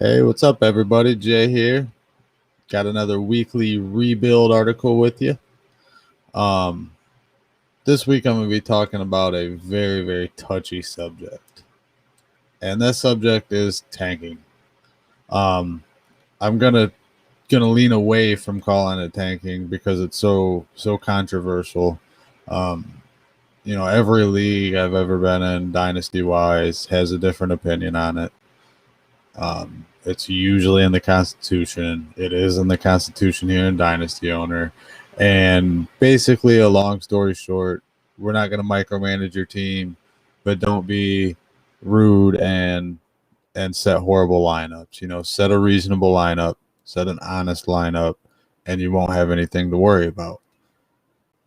Hey, what's up, everybody? Jay here. Got another weekly rebuild article with you. Um, this week I'm going to be talking about a very, very touchy subject, and that subject is tanking. Um, I'm gonna lean away from calling it tanking because it's so controversial. Um, every league I've ever been in, dynasty wise, has a different opinion on it. It's usually in the Constitution. It is in the Constitution here in Dynasty Owner. And basically, a long story short, we're not going to micromanage your team, but don't be rude and set horrible lineups. Set a reasonable lineup, set an honest lineup, and you won't have anything to worry about.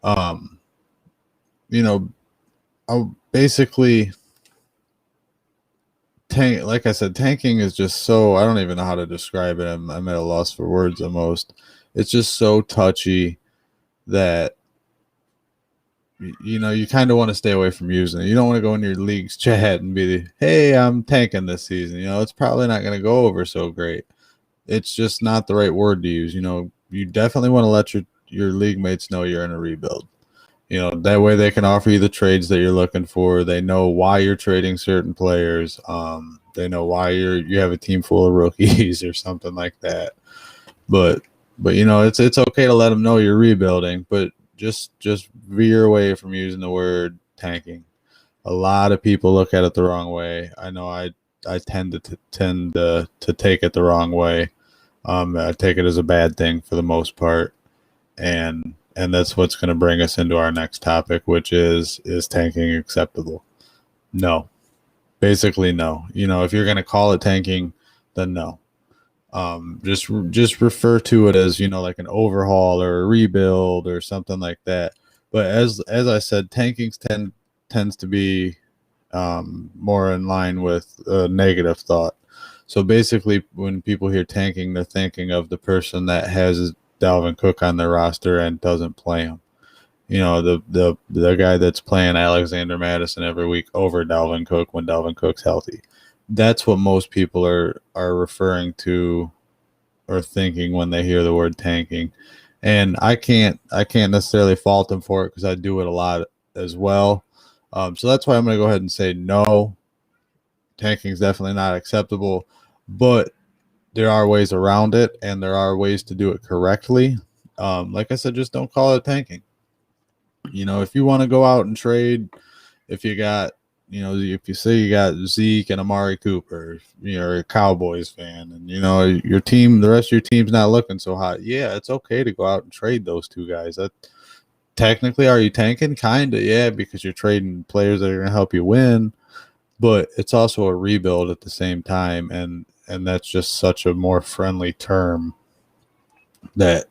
You know, I'll basically like I said, tanking is just so, I don't even know how to describe it. I'm at a loss for words almost. It's just so touchy that you kind of want to stay away from using it. You don't want to go in your league's chat and be, hey, I'm tanking this season. It's probably not going to go over so great. It's just not the right word to use. You definitely want to let your league mates know you're in a rebuild. That way they can offer you the trades that you're looking for. They know why you're trading certain players. They know why you have a team full of rookies or something like that. But it's okay to let them know you're rebuilding, but just veer away from using the word tanking. A lot of people look at it the wrong way. I know I tend to take it the wrong way. I take it as a bad thing for the most part, and that's what's going to bring us into our next topic, which is tanking acceptable? No. Basically, no. If you're going to call it tanking, then no. Just refer to it as, like an overhaul or a rebuild or something like that. But as I said, tanking tends to be more in line with negative thought. So basically, when people hear tanking, they're thinking of the person that has Dalvin Cook on their roster and doesn't play him. The guy that's playing Alexander Madison every week over Dalvin Cook when Dalvin Cook's healthy. That's what most people are referring to or thinking when they hear the word tanking. And I can't necessarily fault them for it because I do it a lot as well. So that's why I'm going to go ahead and say no. Tanking is definitely not acceptable, but there are ways around it, and there are ways to do it correctly. Like I said, just don't call it tanking. If you want to go out and trade, if you got, if you say you got Zeke and Amari Cooper, if you're a Cowboys fan, and your team, the rest of your team's not looking so hot. Yeah, it's okay to go out and trade those two guys. That technically, are you tanking? Kinda, yeah, because you're trading players that are going to help you win. But it's also a rebuild at the same time, and that's just such a more friendly term that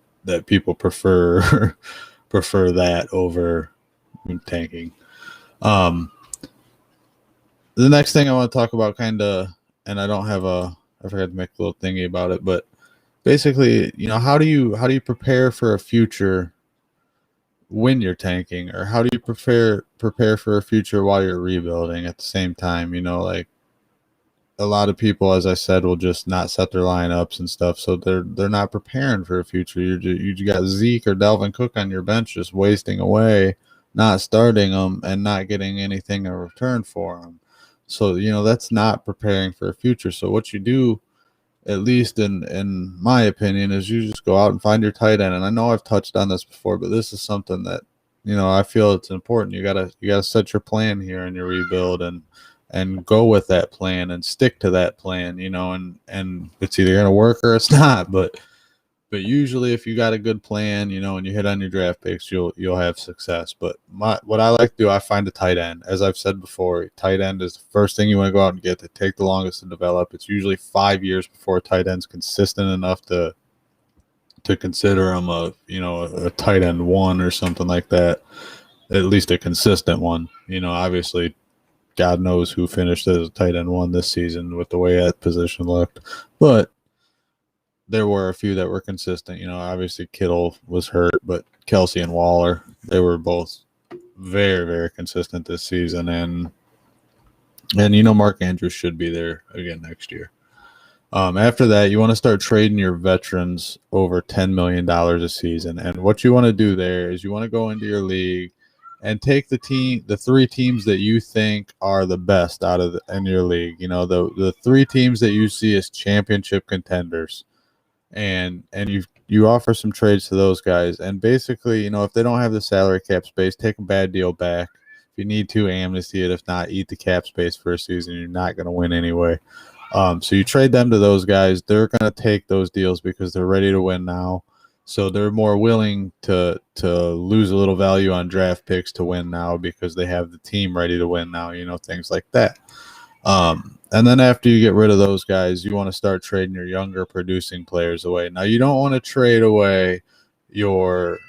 people prefer that over tanking. The next thing I want to talk about, and I don't have I forgot to make a little thingy about it, but basically, how do you prepare for a future when you're tanking, or how do you prepare for a future while you're rebuilding at the same time? Like a lot of people, as I said, will just not set their lineups and stuff, so they're not preparing for a future. You got Zeke or Dalvin Cook on your bench just wasting away, not starting them and not getting anything in return for them. So that's not preparing for a future. So what you do, at least in my opinion, is you just go out and find your tight end. And I know I've touched on this before, but this is something that I feel it's important. You gotta set your plan here in your rebuild and go with that plan and stick to that plan. And it's either gonna work or it's not. But usually, if you got a good plan, and you hit on your draft picks, you'll have success. But what I like to do, I find a tight end. As I've said before, tight end is the first thing you want to go out and get. They take the longest to develop. It's usually 5 years before a tight end's consistent enough to consider him a tight end one or something like that. At least a consistent one. Obviously, God knows who finished as a tight end one this season with the way that position looked, but there were a few that were consistent. Obviously Kittle was hurt, but Kelsey and Waller, they were both very, very consistent this season. And Mark Andrews should be there again next year. After that, you want to start trading your veterans over $10 million a season. And what you want to do there is you want to go into your league and take the three teams that you think are the best in your league. The three teams that you see as championship contenders, and you offer some trades to those guys. And basically, if they don't have the salary cap space, take a bad deal back. If you need to, amnesty it. If not, eat the cap space for a season. You're not going to win anyway. So you trade them to those guys. They're going to take those deals because they're ready to win now. So they're more willing to lose a little value on draft picks to win now because they have the team ready to win now, things like that. And then after you get rid of those guys, you want to start trading your younger producing players away. Now, you don't want to trade away your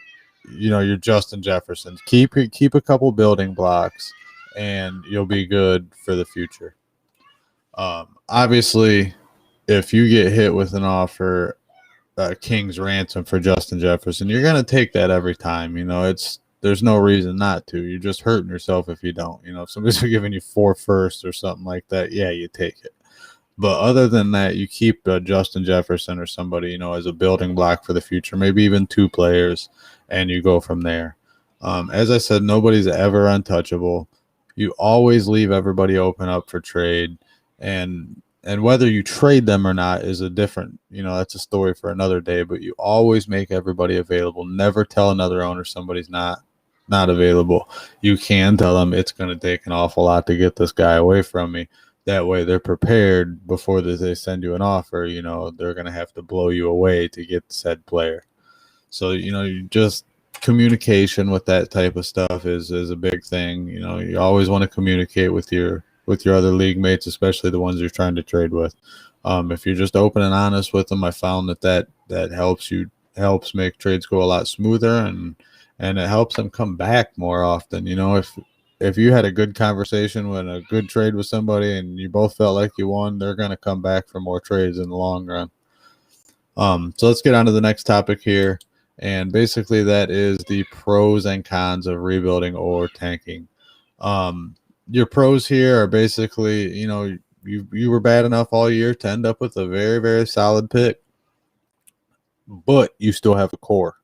Justin Jeffersons. Keep a couple building blocks, and you'll be good for the future. Obviously, if you get hit with an offer, King's ransom for Justin Jefferson, you're going to take that every time. There's no reason not to. You're just hurting yourself if you don't. If somebody's giving you 4 firsts or something like that, yeah, you take it. But other than that, you keep Justin Jefferson or somebody, as a building block for the future, maybe even 2 players, and you go from there. As I said, nobody's ever untouchable. You always leave everybody open up for trade, and whether you trade them or not is a different, that's a story for another day, but you always make everybody available. Never tell another owner somebody's not available. You can tell them it's going to take an awful lot to get this guy away from me. That way they're prepared before they send you an offer. They're going to have to blow you away to get said player. So, you just communication with that type of stuff is a big thing. You always want to communicate with your other league mates, especially the ones you're trying to trade with. If you're just open and honest with them, I found that helps make trades go a lot smoother, and it helps them come back more often. If you had a good conversation with a good trade with somebody and you both felt like you won, they're going to come back for more trades in the long run. So let's get on to the next topic here. And basically that is the pros and cons of rebuilding or tanking. Your pros here are basically, you were bad enough all year to end up with a very, very solid pick, but you still have a core.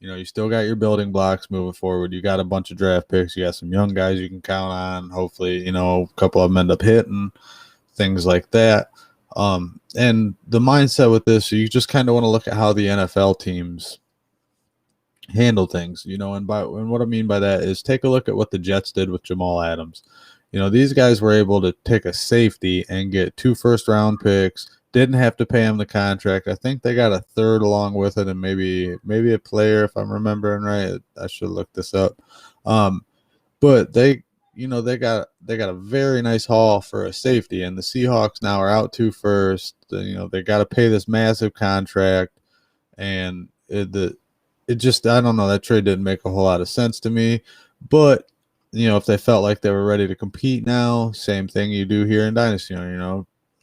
You still got your building blocks moving forward. You got a bunch of draft picks. You got some young guys you can count on. Hopefully, a couple of them end up hitting, things like that. And the mindset with this, you just kind of want to look at how the NFL teams handle things, and what I mean by that is take a look at what the Jets did with Jamal Adams. These guys were able to take a safety and get 2 first-round picks. Didn't have to pay him the contract. I think they got a third along with it, and maybe a player, if I'm remembering right. I should look this up. But they got a very nice haul for a safety, and the Seahawks now are out 2 first. They got to pay this massive contract, and it just, I don't know, that trade didn't make a whole lot of sense to me. But if they felt like they were ready to compete now, same thing you do here in Dynasty.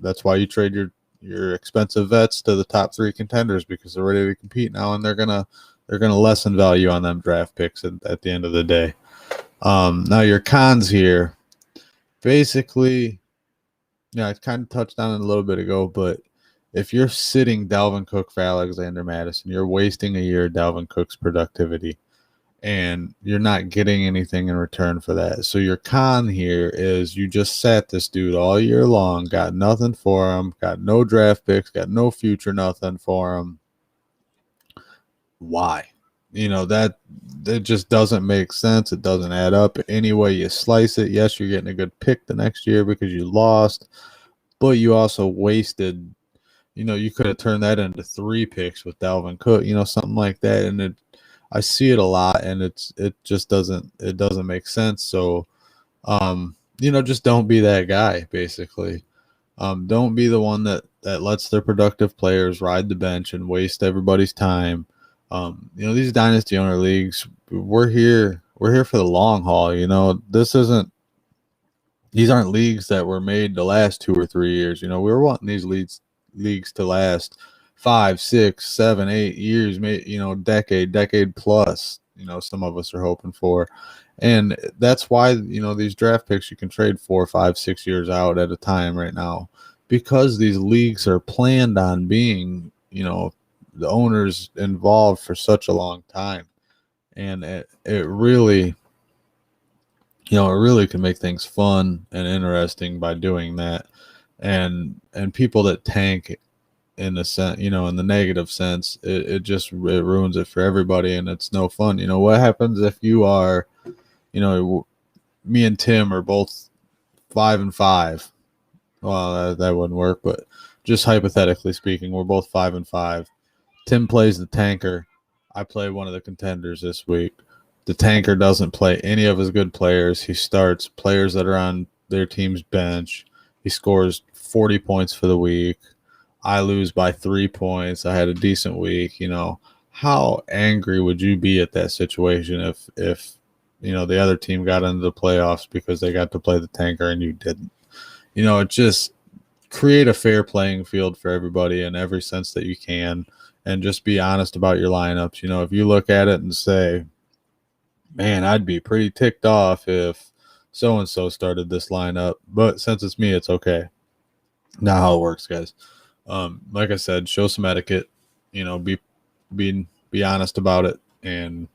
That's why you trade your expensive vets to the top 3 contenders, because they're ready to compete now, and they're gonna lessen value on them draft picks at the end of the day. Now your cons here, basically, I kind of touched on it a little bit ago, but if you're sitting Dalvin Cook for Alexander Mattison, you're wasting a year of Dalvin Cook's productivity, and you're not getting anything in return for that. So your con here is you just sat this dude all year long, got nothing for him, got no draft picks, got no future, nothing for him. Why? That just doesn't make sense. It doesn't add up any way you slice it. Yes, you're getting a good pick the next year because you lost, but you also wasted, you could have turned that into 3 picks with Dalvin Cook, something like that. And I see it a lot, and it just doesn't make sense. So, just don't be that guy, basically. Don't be the one that lets their productive players ride the bench and waste everybody's time. These dynasty owner leagues, we're here for the long haul. These aren't leagues that were made to last 2 or 3 years. We were wanting these leagues to last 5, 6, 7, 8 years, decade plus, some of us are hoping for. And that's why, these draft picks you can trade 4, 5, 6 years out at a time right now, because these leagues are planned on being, the owners involved for such a long time. And it really, it really can make things fun and interesting by doing that. And people that tank in the sense, in the negative sense, it ruins it for everybody, and it's no fun. What happens if you are, me and Tim are both 5-5. Well, that wouldn't work, but just hypothetically speaking, we're both 5-5. Tim plays the tanker. I play one of the contenders this week. The tanker doesn't play any of his good players. He starts players that are on their team's bench. He scores 40 points for the week. I lose by 3 points. I had a decent week. How angry would you be at that situation if the other team got into the playoffs because they got to play the tanker and you didn't? It just create a fair playing field for everybody in every sense that you can, and just be honest about your lineups. If you look at it and say, man, I'd be pretty ticked off if so-and-so started this lineup, but since it's me, it's okay. Not how it works, guys. Like I said, show some etiquette, be honest about it, and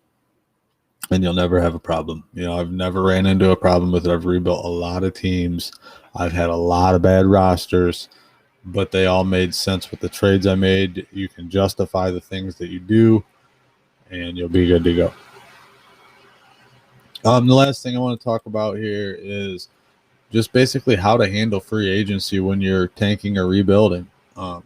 you'll never have a problem. I've never ran into a problem with it. I've rebuilt a lot of teams. I've had a lot of bad rosters, but they all made sense with the trades I made. You can justify the things that you do, and you'll be good to go. The last thing I want to talk about here is just basically how to handle free agency when you're tanking or rebuilding. When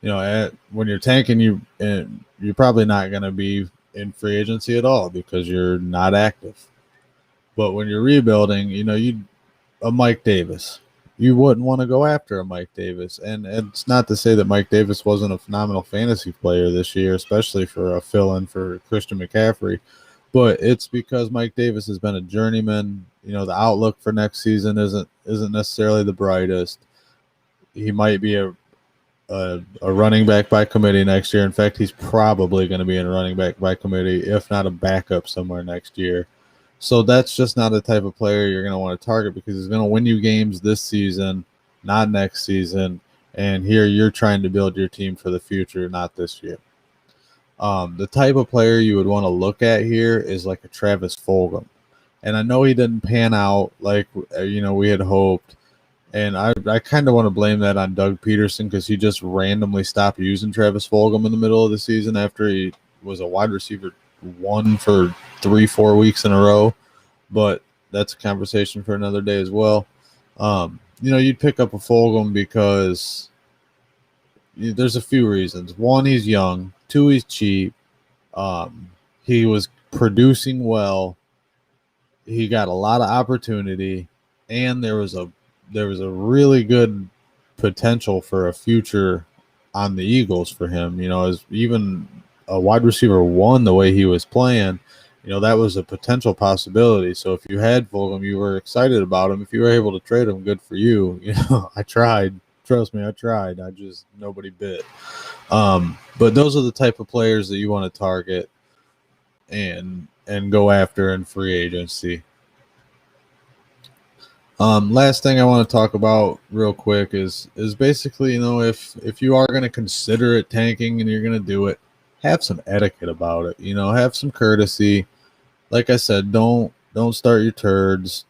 you're tanking, you're probably not going to be in free agency at all because you're not active. But when you're rebuilding, a Mike Davis, you wouldn't want to go after a Mike Davis. And it's not to say that Mike Davis wasn't a phenomenal fantasy player this year, especially for a fill-in for Christian McCaffrey. But it's because Mike Davis has been a journeyman. The outlook for next season isn't necessarily the brightest. He might be a running back by committee next year. In fact, he's probably going to be in a running back by committee, if not a backup somewhere next year. So that's just not the type of player you're going to want to target, because he's going to win you games this season, not next season. And here you're trying to build your team for the future, not this year. The type of player you would want to look at here is like a Travis Fulgham. And I know he didn't pan out like, we had hoped. And I kind of want to blame that on Doug Peterson, because he just randomly stopped using Travis Fulgham in the middle of the season after he was a wide receiver 1 for 3-4 weeks in a row. But that's a conversation for another day as well. You'd pick up a Fulgham because there's a few reasons. 1, he's young. 2, he's cheap. He was producing well. He got a lot of opportunity, and there was a really good potential for a future on the Eagles for him. As even a wide receiver 1, the way he was playing, that was a potential possibility. So if you had Fulgham, you were excited about him. If you were able to trade him, good for you. I tried. Trust me, I tried. Nobody bit. But those are the type of players that you want to target and go after in free agency. Last thing I want to talk about real quick is basically, if you are going to consider it tanking and you're going to do it, have some etiquette about it. Have some courtesy. Like I said, don't start your turds.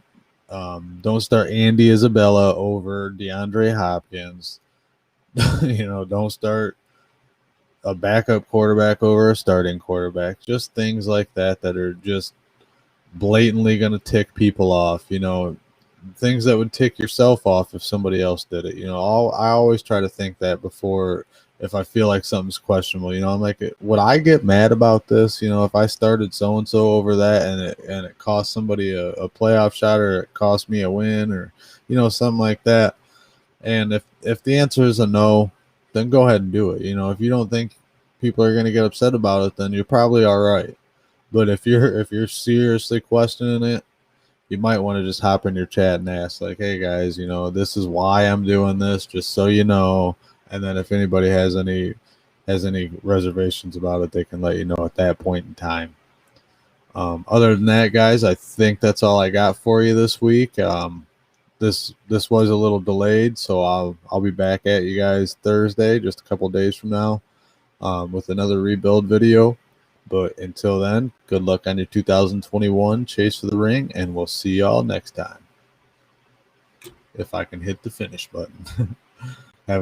Don't start Andy Isabella over DeAndre Hopkins. Don't start a backup quarterback over a starting quarterback. Just things like that are just blatantly going to tick people off. Things that would tick yourself off if somebody else did it. I always try to think that before, if I feel like something's questionable. I'm like, would I get mad about this? If I started so-and-so over that and it cost somebody a playoff shot, or it cost me a win, or, something like that. And if the answer is a no, then go ahead and do it. If you don't think people are going to get upset about it, then you're probably all right. But if you're seriously questioning it, you might want to just hop in your chat and ask, like, hey guys, this is why I'm doing this, just so you know. And then if anybody has any reservations about it, they can let you know at that point in time. Other than that, guys, I think that's all I got for you this week. this was a little delayed, so I'll be back at you guys Thursday, just a couple days from now, with another rebuild video. But until then, good luck on your 2021 chase for the ring, and we'll see y'all next time. If I can hit the finish button.